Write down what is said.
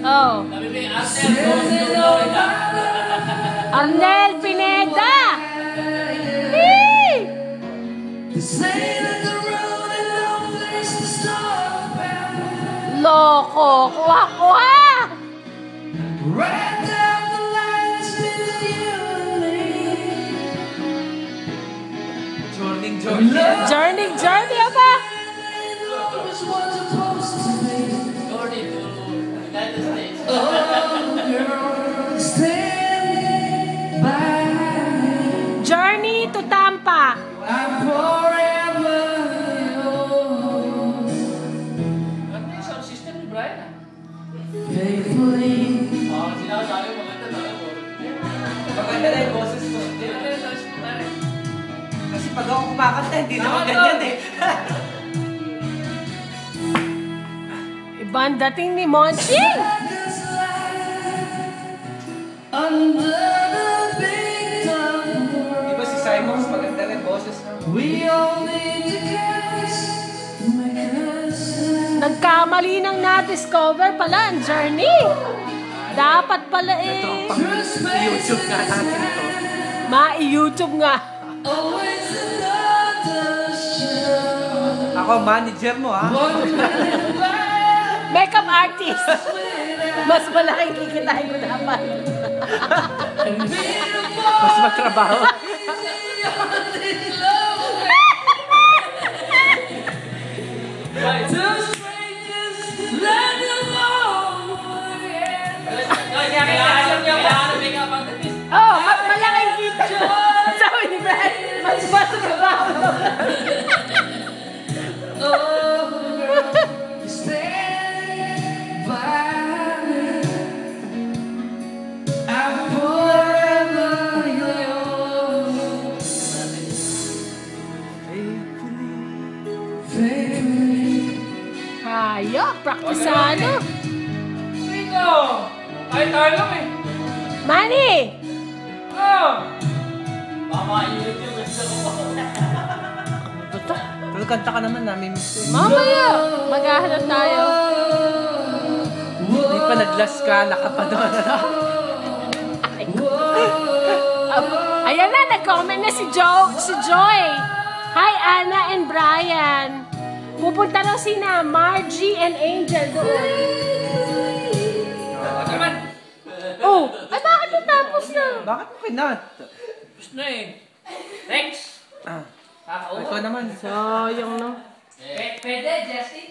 Oh. Arnel Pineda. Loko, kuha-kuha. Journey apa? Journey to Tampa. I'm forever yours. Ano yung sound system ni Brian? Faithfully. Sinasabi mo maganda talaga. Maganda na yung boses mo. Hindi na yung sound system na rin. Kasi pag ako kumakanta, hindi naman ganyan eh. Ibang dating ni Monching. Di ba si Simons maganda rin boses mo? Nagkamali nang na-discover pala ang Journey. Dapat pala eh. Ito, pang-YouTube nga natin ito. Ma-YouTube nga. Ako, manager mo ha? Makeup artist. Mas malaking kikitain ko dapat. Mas magtrabaho. Oh, mas malaking kita. Sabi ni Brad, mas trabaho. Hayok, praktisado. Rico! Kahit tayo lang eh. Manny! Oh! Mama, YouTube gusto ko. Pero kanta ka naman namin. Mamaya, maghahanap tayo. Hindi pa nag-last ka, nakapadama na. Ayan na, nag-comment na si Joy. Hi, Anna and Brian. Pupunta raw sina Margie and Angel doon. Naman! Oh, ay bakit natapos na? Bakit mo kinat? Gusto na eh. Rex! Ah, Kakausap. ikaw naman. Sayang no. Pwede, Justin?